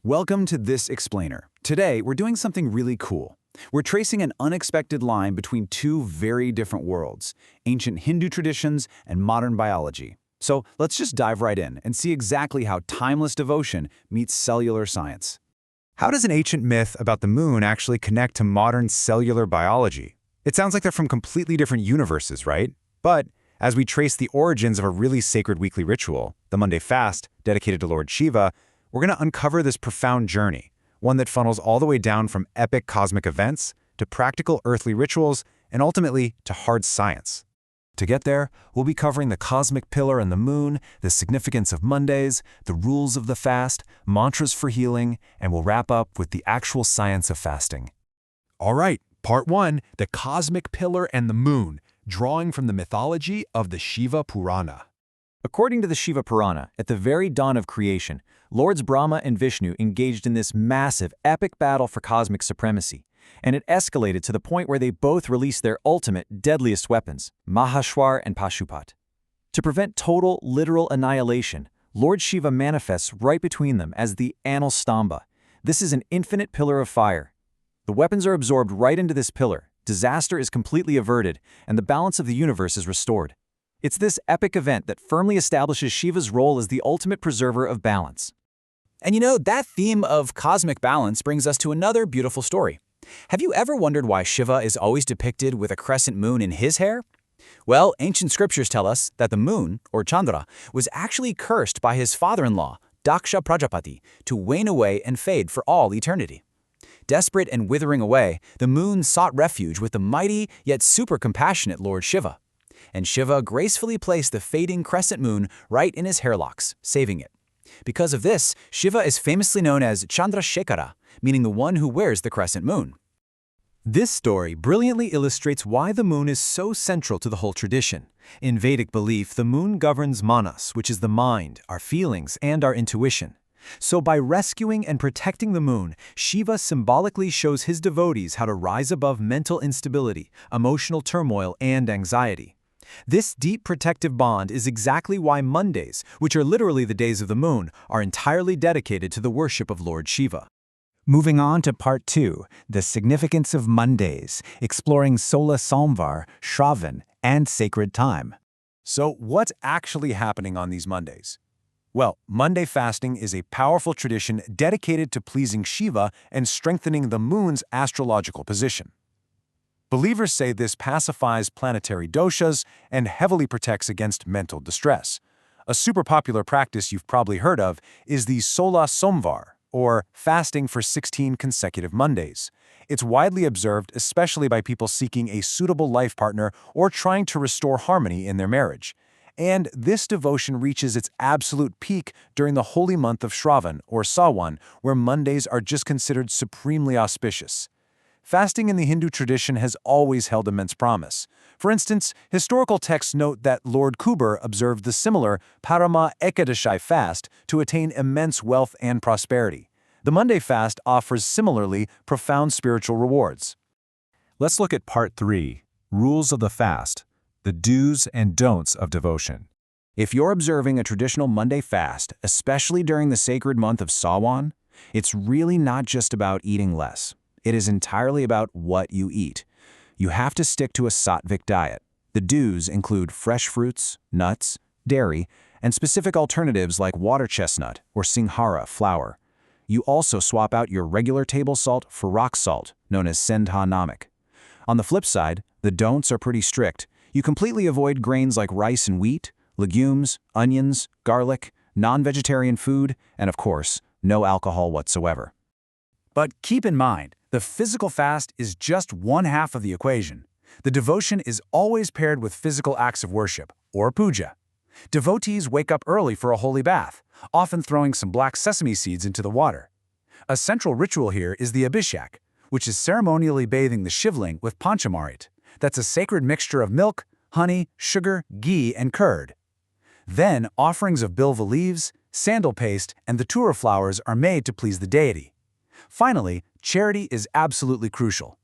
Welcome to This Explainer. Today, we're doing something really cool. We're tracing an unexpected line between two very different worlds, ancient Hindu traditions and modern biology. So let's just dive right in and see exactly how timeless devotion meets cellular science. How does an ancient myth about the moon actually connect to modern cellular biology? It sounds like they're from completely different universes, right? But as we trace the origins of a really sacred weekly ritual, the Monday fast, dedicated to Lord Shiva, we're going to uncover this profound journey, one that funnels all the way down from epic cosmic events to practical earthly rituals and ultimately to hard science. To get there, we'll be covering the cosmic pillar and the moon, the significance of Mondays, the rules of the fast, mantras for healing, and we'll wrap up with the actual science of fasting. All right, part 1, the cosmic pillar and the moon, drawing from the mythology of the Shiva Purana. According to the Shiva Purana, at the very dawn of creation, Lords Brahma and Vishnu engaged in this massive, epic battle for cosmic supremacy, and it escalated to the point where they both released their ultimate, deadliest weapons, Mahashwar and Pashupat. To prevent total, literal annihilation, Lord Shiva manifests right between them as the Anil Stamba. This is an infinite pillar of fire. The weapons are absorbed right into this pillar, disaster is completely averted, and the balance of the universe is restored. It's this epic event that firmly establishes Shiva's role as the ultimate preserver of balance. And you know, that theme of cosmic balance brings us to another beautiful story. Have you ever wondered why Shiva is always depicted with a crescent moon in his hair? Well, ancient scriptures tell us that the moon, or Chandra, was actually cursed by his father-in-law, Daksha Prajapati, to wane away and fade for all eternity. Desperate and withering away, the moon sought refuge with the mighty yet super compassionate Lord Shiva. And Shiva gracefully placed the fading crescent moon right in his hairlocks, saving it. Because of this, Shiva is famously known as Chandrasekhara, meaning the one who wears the crescent moon. This story brilliantly illustrates why the moon is so central to the whole tradition. In Vedic belief, the moon governs manas, which is the mind, our feelings, and our intuition. So by rescuing and protecting the moon, Shiva symbolically shows his devotees how to rise above mental instability, emotional turmoil, and anxiety. This deep protective bond is exactly why Mondays, which are literally the days of the moon, are entirely dedicated to the worship of Lord Shiva. Moving on to part 2, the significance of Mondays, exploring Sola Somvar, Shravan, and sacred time. So what's actually happening on these Mondays? Well, Monday fasting is a powerful tradition dedicated to pleasing Shiva and strengthening the moon's astrological position. Believers say this pacifies planetary doshas and heavily protects against mental distress. A super popular practice you've probably heard of is the Sola Somvar, or fasting for 16 consecutive Mondays. It's widely observed, especially by people seeking a suitable life partner or trying to restore harmony in their marriage. And this devotion reaches its absolute peak during the holy month of Shravan, or Sawan, where Mondays are just considered supremely auspicious. Fasting in the Hindu tradition has always held immense promise. For instance, historical texts note that Lord Kuber observed the similar Parama Ekadashi fast to attain immense wealth and prosperity. The Monday fast offers similarly profound spiritual rewards. Let's look at part 3, rules of the fast, the do's and don'ts of devotion. If you're observing a traditional Monday fast, especially during the sacred month of Sawan, it's really not just about eating less. It is entirely about what you eat. You have to stick to a sattvic diet. The do's include fresh fruits, nuts, dairy, and specific alternatives like water chestnut or singhara flour. You also swap out your regular table salt for rock salt, known as sendha namak. On the flip side, the don'ts are pretty strict. You completely avoid grains like rice and wheat, legumes, onions, garlic, non-vegetarian food, and of course, no alcohol whatsoever. But keep in mind, the physical fast is just one half of the equation. The devotion is always paired with physical acts of worship, or puja. Devotees wake up early for a holy bath, often throwing some black sesame seeds into the water. A central ritual here is the Abhishek, which is ceremonially bathing the Shivling with Panchamrit. That's a sacred mixture of milk, honey, sugar, ghee, and curd. Then, offerings of bilva leaves, sandal paste, and the datura flowers are made to please the deity. Finally, charity is absolutely crucial.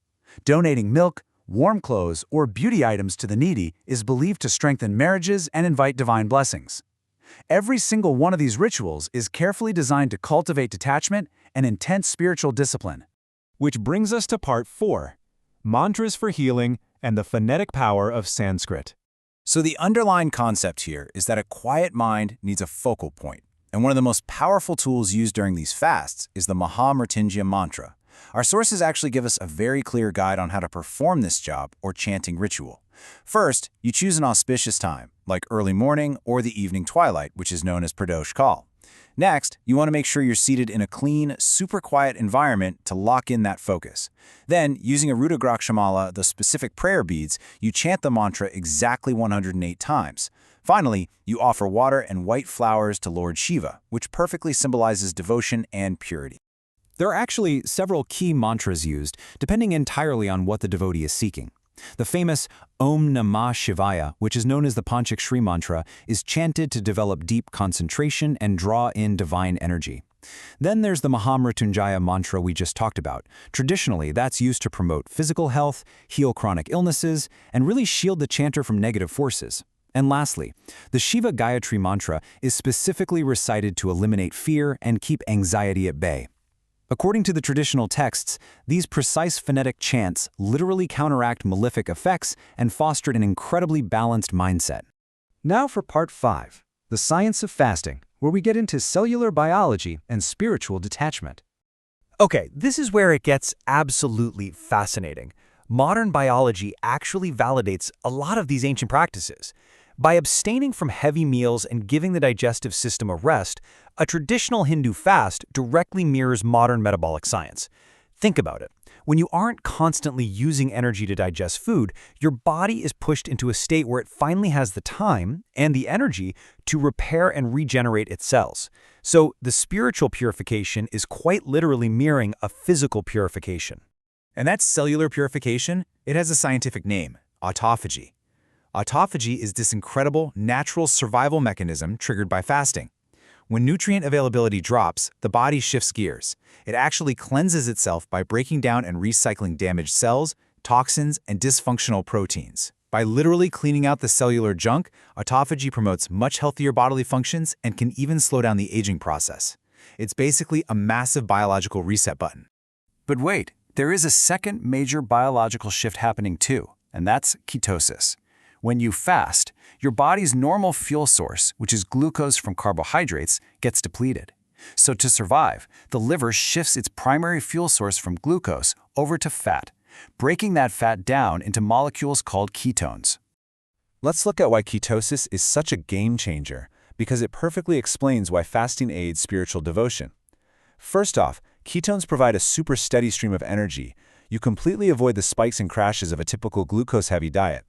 Donating milk, warm clothes, or beauty items to the needy is believed to strengthen marriages and invite divine blessings. Every single one of these rituals is carefully designed to cultivate detachment and intense spiritual discipline. Which brings us to part 4, mantras for healing and the phonetic power of Sanskrit. So the underlying concept here is that a quiet mind needs a focal point. And one of the most powerful tools used during these fasts is the Mahamrityunjaya mantra. Our sources actually give us a very clear guide on how to perform this job or chanting ritual. First, you choose an auspicious time, like early morning or the evening twilight, which is known as Pradosh Kal. Next, you want to make sure you're seated in a clean, super quiet environment to lock in that focus. Then, using a Rudrakshamala, the specific prayer beads, you chant the mantra exactly 108 times. Finally, you offer water and white flowers to Lord Shiva, which perfectly symbolizes devotion and purity. There are actually several key mantras used, depending entirely on what the devotee is seeking. The famous Om Namah Shivaya, which is known as the Panchakshri mantra, is chanted to develop deep concentration and draw in divine energy. Then there's the Mahamrityunjaya mantra we just talked about. Traditionally, that's used to promote physical health, heal chronic illnesses, and really shield the chanter from negative forces. And lastly, the Shiva Gayatri mantra is specifically recited to eliminate fear and keep anxiety at bay. According to the traditional texts, these precise phonetic chants literally counteract malefic effects and foster an incredibly balanced mindset. Now for part 5, the science of fasting, where we get into cellular biology and spiritual detachment. Okay, this is where it gets absolutely fascinating. Modern biology actually validates a lot of these ancient practices. By abstaining from heavy meals and giving the digestive system a rest, a traditional Hindu fast directly mirrors modern metabolic science. Think about it. When you aren't constantly using energy to digest food, your body is pushed into a state where it finally has the time and the energy to repair and regenerate its cells. So the spiritual purification is quite literally mirroring a physical purification. And that cellular purification, it has a scientific name, autophagy. Autophagy is this incredible natural survival mechanism triggered by fasting. When nutrient availability drops, the body shifts gears. It actually cleanses itself by breaking down and recycling damaged cells, toxins, and dysfunctional proteins. By literally cleaning out the cellular junk, autophagy promotes much healthier bodily functions and can even slow down the aging process. It's basically a massive biological reset button. But wait, there is a second major biological shift happening too, and that's ketosis. When you fast, your body's normal fuel source, which is glucose from carbohydrates, gets depleted. So to survive, the liver shifts its primary fuel source from glucose over to fat, breaking that fat down into molecules called ketones. Let's look at why ketosis is such a game changer, because it perfectly explains why fasting aids spiritual devotion. First off, ketones provide a super steady stream of energy. You completely avoid the spikes and crashes of a typical glucose-heavy diet.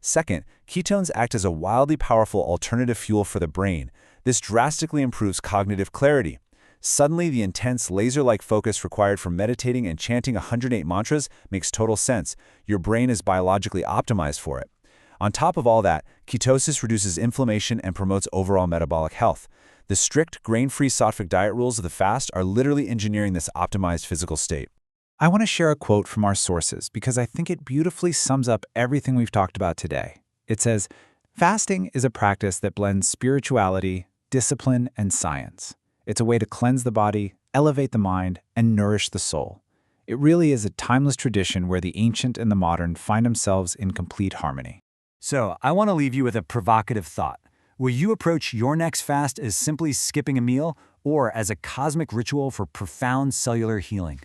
Second, ketones act as a wildly powerful alternative fuel for the brain. This drastically improves cognitive clarity. Suddenly, the intense laser-like focus required for meditating and chanting 108 mantras makes total sense. Your brain is biologically optimized for it. On top of all that, ketosis reduces inflammation and promotes overall metabolic health. The strict, grain-free sattvic diet rules of the fast are literally engineering this optimized physical state. I want to share a quote from our sources because I think it beautifully sums up everything we've talked about today. It says, "Fasting is a practice that blends spirituality, discipline, and science. It's a way to cleanse the body, elevate the mind, and nourish the soul. It really is a timeless tradition where the ancient and the modern find themselves in complete harmony." So, I want to leave you with a provocative thought. Will you approach your next fast as simply skipping a meal or as a cosmic ritual for profound cellular healing?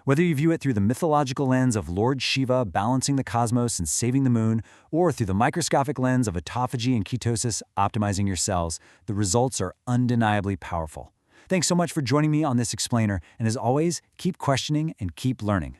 Whether you view it through the mythological lens of Lord Shiva balancing the cosmos and saving the moon, or through the microscopic lens of autophagy and ketosis optimizing your cells, the results are undeniably powerful. Thanks so much for joining me on this explainer, and as always, keep questioning and keep learning.